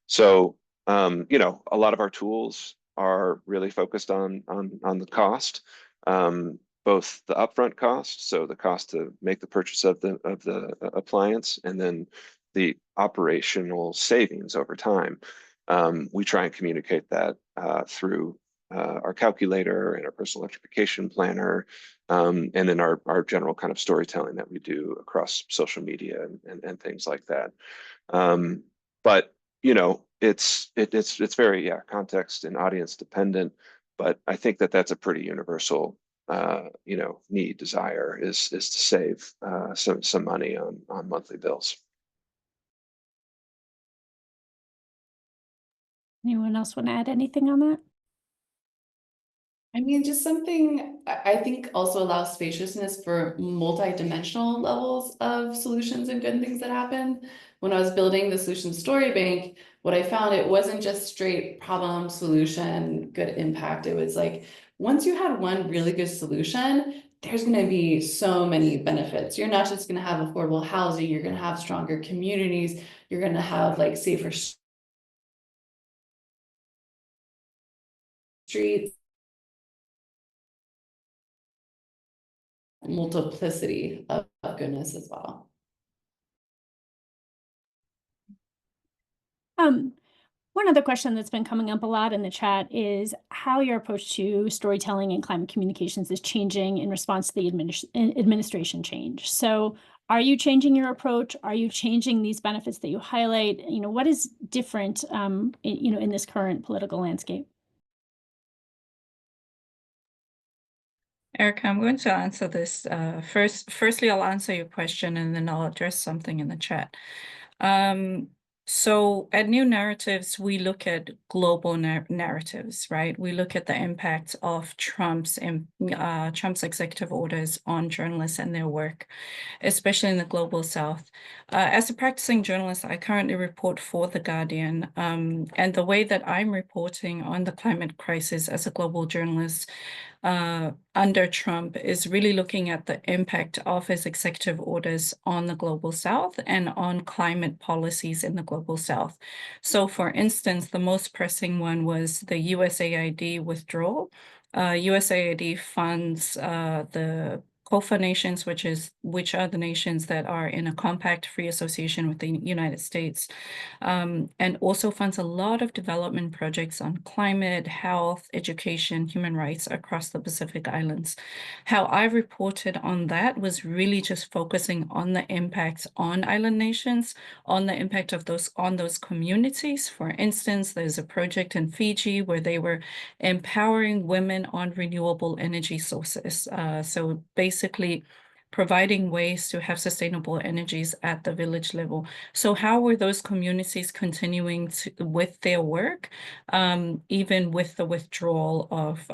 So a lot of our tools are really focused on the cost, both the upfront cost, so the cost to make the purchase of the appliance, and then the operational savings over time. We try and communicate that through our calculator and our personal electrification planner, and then our general kind of storytelling that we do across social media and things like that. But it's very context and audience dependent, but I think that's a pretty universal desire is to save some money on monthly bills. Anyone else want to add anything on that? I mean, just something I think also allows spaciousness for multi-dimensional levels of solutions and good things that happen. When I was building the solution story bank, what I found, it wasn't just straight problem, solution, good impact. It was like, once you had one really good solution, there's going to be so many benefits. You're not just going to have affordable housing, you're going to have stronger communities, you're going to have like safer streets, multiplicity of goodness as well. One One other question that's been coming up a lot in the chat is how your approach to storytelling and climate communications is changing in response to the administration change. So are you changing your approach? Are you changing these benefits that you highlight? What is different, in this current political landscape? Erika, I'm going to answer this. Firstly, I'll answer your question and then I'll address something in the chat. So at New Narratives, we look at global narratives, right? We look at the impact of Trump's executive orders on journalists and their work, especially in the global South. As a practicing journalist, I currently report for The Guardian, and the way that I'm reporting on the climate crisis as a global journalist under Trump is really looking at the impact of his executive orders on the global South and on climate policies in the global South. So for instance, the most pressing one was the USAID withdrawal. USAID funds the COFA nations, which are the nations that are in a compact free association with the United States, and also funds a lot of development projects on climate, health, education, human rights across the Pacific Islands. How I reported on that was really just focusing on the impacts on island nations, on the impact of on those communities. For instance, there's a project in Fiji where they were empowering women on renewable energy sources. So basically providing ways to have sustainable energies at the village level. So how were those communities continuing with their work, even with the withdrawal of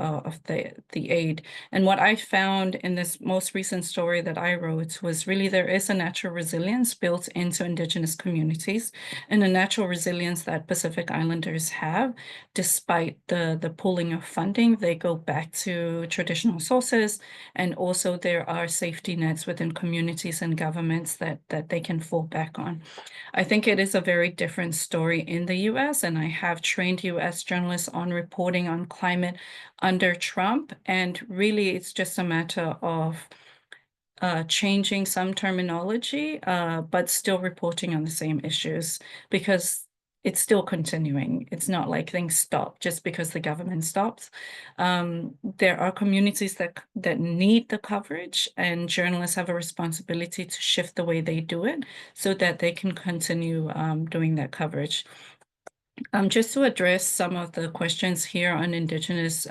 the aid? And what I found in this most recent story that I wrote was really there is a natural resilience built into Indigenous communities and a natural resilience that Pacific Islanders have. Despite the pooling of funding, they go back to traditional sources, and also there are safety nets within communities and governments that they can fall back on. I think it is a very different story in the US, and I have trained US journalists on reporting on climate under Trump, and really it's just a matter of changing some terminology, but still reporting on the same issues, because it's still continuing. It's not like things stop just because the government stops. There are communities that need the coverage, and journalists have a responsibility to shift the way they do it so that they can continue doing that coverage. Just to address some of the questions here on Indigenous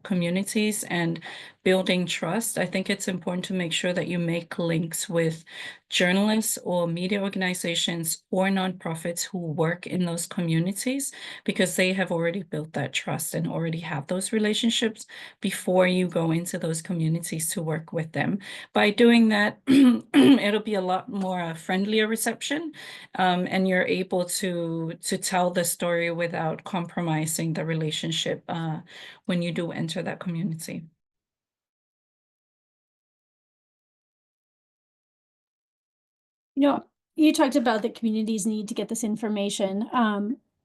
communities and building trust, I think it's important to make sure that you make links with journalists or media organizations or nonprofits who work in those communities, because they have already built that trust and already have those relationships before you go into those communities to work with them. By doing that, it'll be a lot more friendlier reception, and you're able to tell the story without compromising the relationship when you do enter that community. You talked about the communities need to get this information.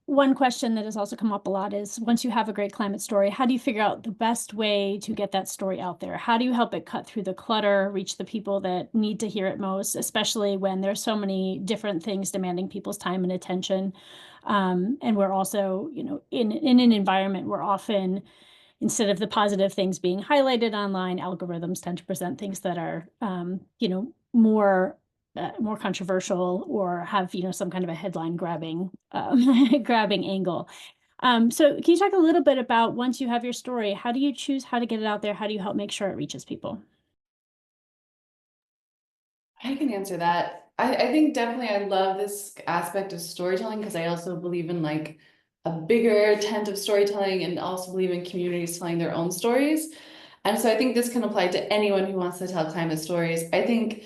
One question that has also come up a lot is, once you have a great climate story, how do you figure out the best way to get that story out there? How do you help it cut through the clutter, reach the people that need to hear it most, especially when there's so many different things demanding people's time and attention? And we're also, in an environment where often, instead of the positive things being highlighted online, algorithms tend to present things that are, more controversial or have, some kind of a headline grabbing angle. So can you talk a little bit about, once you have your story, how do you choose how to get it out there? How do you help make sure it reaches people? I can answer that. I think definitely I love this aspect of storytelling, because I also believe in like a bigger tent of storytelling, and also believe in communities telling their own stories. And so I think this can apply to anyone who wants to tell climate stories. I think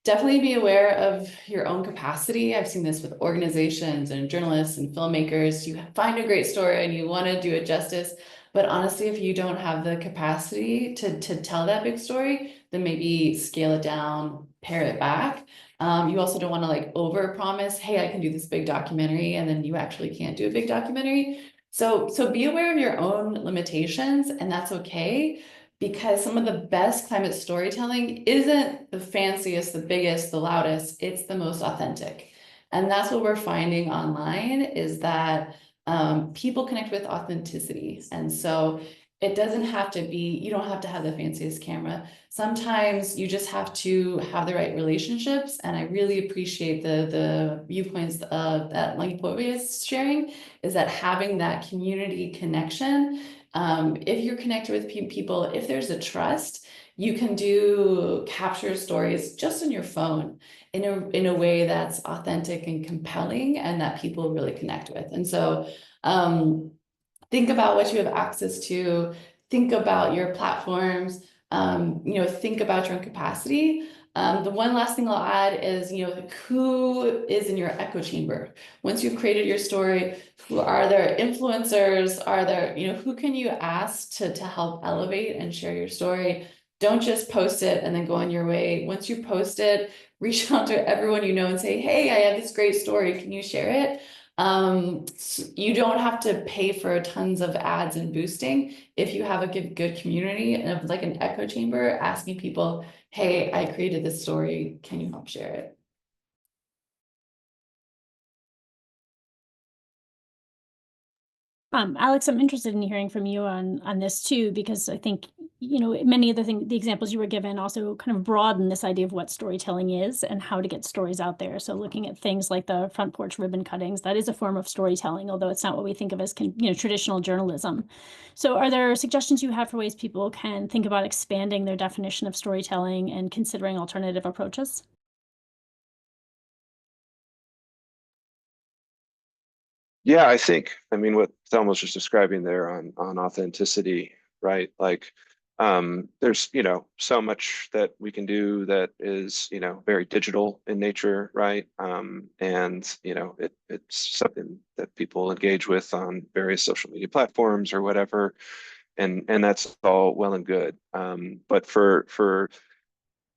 definitely be aware of your own capacity. I've seen this with organizations and journalists and filmmakers. You find a great story and you want to do it justice, but honestly, if you don't have the capacity to tell that big story, then maybe scale it down, pare it back. You also don't want to like over promise, hey, I can do this big documentary, and then you actually can't do a big documentary. So be aware of your own limitations, and that's okay. Because some of the best climate storytelling isn't the fanciest, the biggest, the loudest, it's the most authentic. And that's what we're finding online, is that people connect with authenticity. And so it doesn't have to be, you don't have to have the fanciest camera. Sometimes you just have to have the right relationships. And I really appreciate the viewpoints that Lagipoiva is sharing, is that having that community connection, if you're connected with people, if there's a trust, you can capture stories just on your phone in a way that's authentic and compelling and that people really connect with. And so think about what you have access to, think about your platforms, think about your own capacity. The one last thing I'll add is, who is in your echo chamber? Once you've created your story, who are there influencers? Are there, who can you ask to help elevate and share your story? Don't just post it and then go on your way. Once you post it, reach out to everyone you know and say, hey, I have this great story. Can you share it? You don't have to pay for tons of ads and boosting. If you have a good community and like an echo chamber, asking people, hey, I created this story, can you help share it? Alex, I'm interested in hearing from you on this too, because I think, many of the examples you were given also kind of broaden this idea of what storytelling is and how to get stories out there. So looking at things like the front porch ribbon cuttings, that is a form of storytelling, although it's not what we think of as, traditional journalism. So are there suggestions you have for ways people can think about expanding their definition of storytelling and considering alternative approaches? Yeah, I mean, what Thelma was just describing there on authenticity, right? Like, there's, so much that we can do that is, very digital in nature, right? And, it's something that people engage with on various social media platforms or whatever. And that's all well and good. But for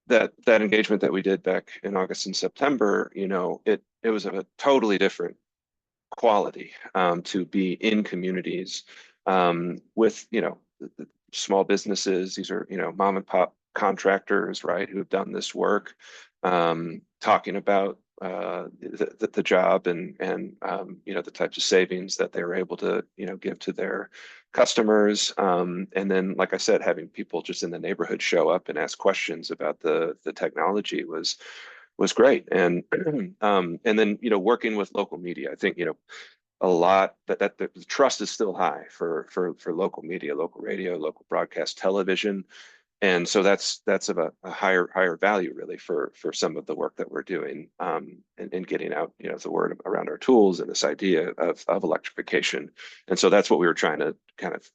that engagement that we did back in August and September, it was of a totally different quality, to be in communities, with the small businesses. These are mom and pop contractors, right, who have done this work, talking about the job and the types of savings that they were able to give to their customers, and then, like I said, having people just in the neighborhood show up and ask questions about the technology was great. And and then working with local media, I think a lot that the trust is still high for local media, local radio, local broadcast television, and so that's of a higher value really for some of the work that we're doing, and getting out the word around our tools and this idea of electrification. And so that's what we were trying to kind of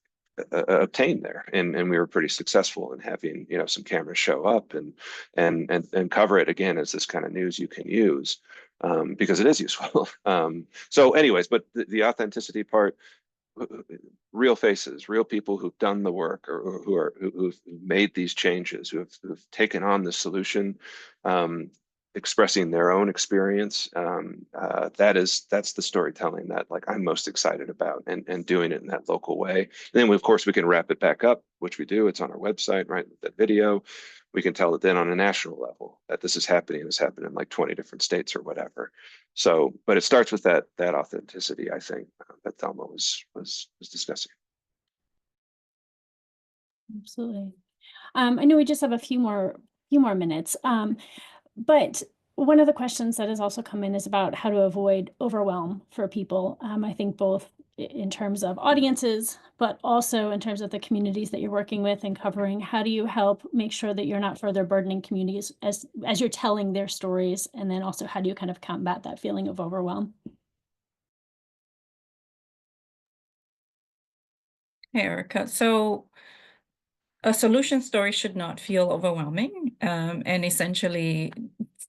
obtain there, and we were pretty successful in having some cameras show up and cover it again as this kind of news you can use, because it is useful. So anyways, but the authenticity part, real faces, real people who've done the work, or who've made these changes, who've taken on the solution, expressing their own experience. That's the storytelling that I'm most excited about, and doing it in that local way. And then of course we can wrap it back up, which we do. It's on our website, right? That video, we can tell it then on a national level that this is happening. It's happening in like 20 different states or whatever. So, but it starts with that authenticity, I think, that Thelma was discussing. Absolutely. I know we just have a few more minutes, but one of the questions that has also come in is about how to avoid overwhelm for people. I think both in terms of audiences, but also in terms of the communities that you're working with and covering. How do you help make sure that you're not further burdening communities as you're telling their stories? And then also, how do you kind of combat that feeling of overwhelm? Hey, Erika. So a solution story should not feel overwhelming, and essentially,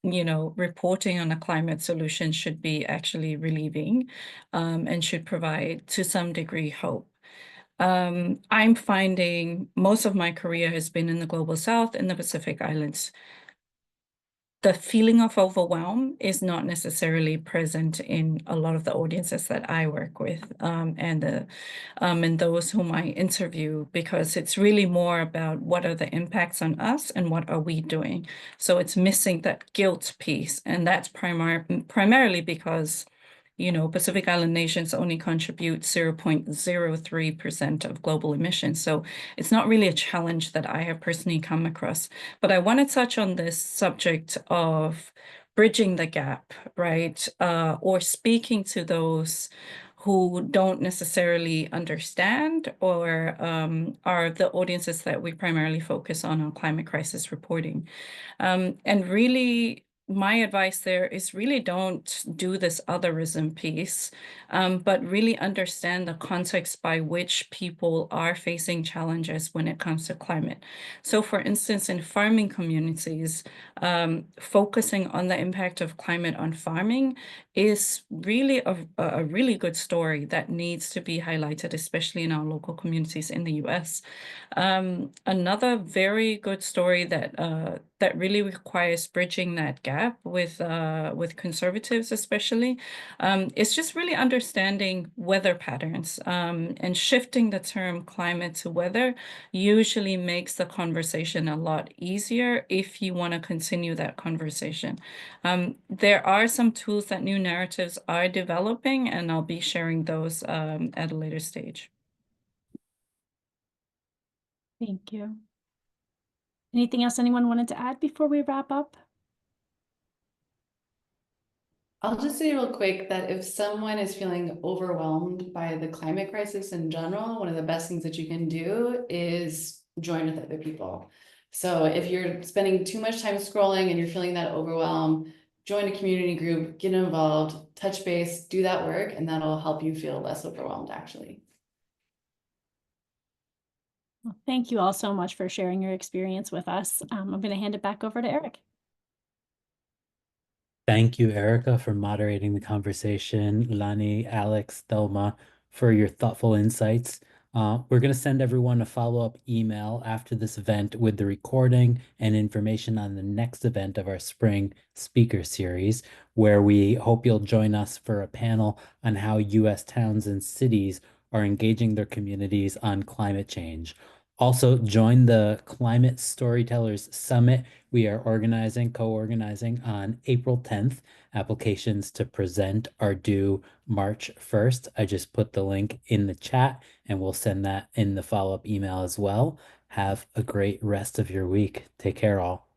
reporting on a climate solution should be actually relieving, and should provide to some degree hope. I'm finding most of my career has been in the Global South, in the Pacific Islands. The feeling of overwhelm is not necessarily present in a lot of the audiences that I work with, and those whom I interview, because it's really more about what are the impacts on us and what are we doing. So it's missing that guilt piece, and that's primarily because Pacific Island nations only contribute 0.03% of global emissions. So it's not really a challenge that I have personally come across. But I want to touch on this subject of bridging the gap, right? Or speaking to those who don't necessarily understand or are the audiences that we primarily focus on climate crisis reporting. And really, my advice there is really don't do this otherism piece, but really understand the context by which people are facing challenges when it comes to climate. So for instance, in farming communities, focusing on the impact of climate on farming is really a really good story that needs to be highlighted, especially in our local communities in the US. Another very good story that really requires bridging that gap with conservatives especially is just really understanding weather patterns, and shifting the term climate to weather usually makes the conversation a lot easier if you want to continue that conversation. There are some tools that New Narratives are developing, and I'll be sharing those at a later stage. Thank you. Anything else anyone wanted to add before we wrap up? I'll just say real quick that if someone is feeling overwhelmed by the climate crisis in general, one of the best things that you can do is join with other people. So if you're spending too much time scrolling and you're feeling that overwhelm, join a community group, get involved, touch base, do that work, and that'll help you feel less overwhelmed, actually. Well, thank you all so much for sharing your experience with us. I'm going to hand it back over to Eric. Thank you, Erika, for moderating the conversation. Lani, Alex, Thelma, for your thoughtful insights. We're going to send everyone a follow-up email after this event with the recording and information on the next event of our spring speaker series, where we hope you'll join us for a panel on how U.S. towns and cities are engaging their communities on climate change. Also, join the Climate Storytellers Summit we are co-organizing on April 10th. Applications to present are due March 1st. I just put the link in the chat, and we'll send that in the follow-up email as well. Have a great rest of your week. Take care, all.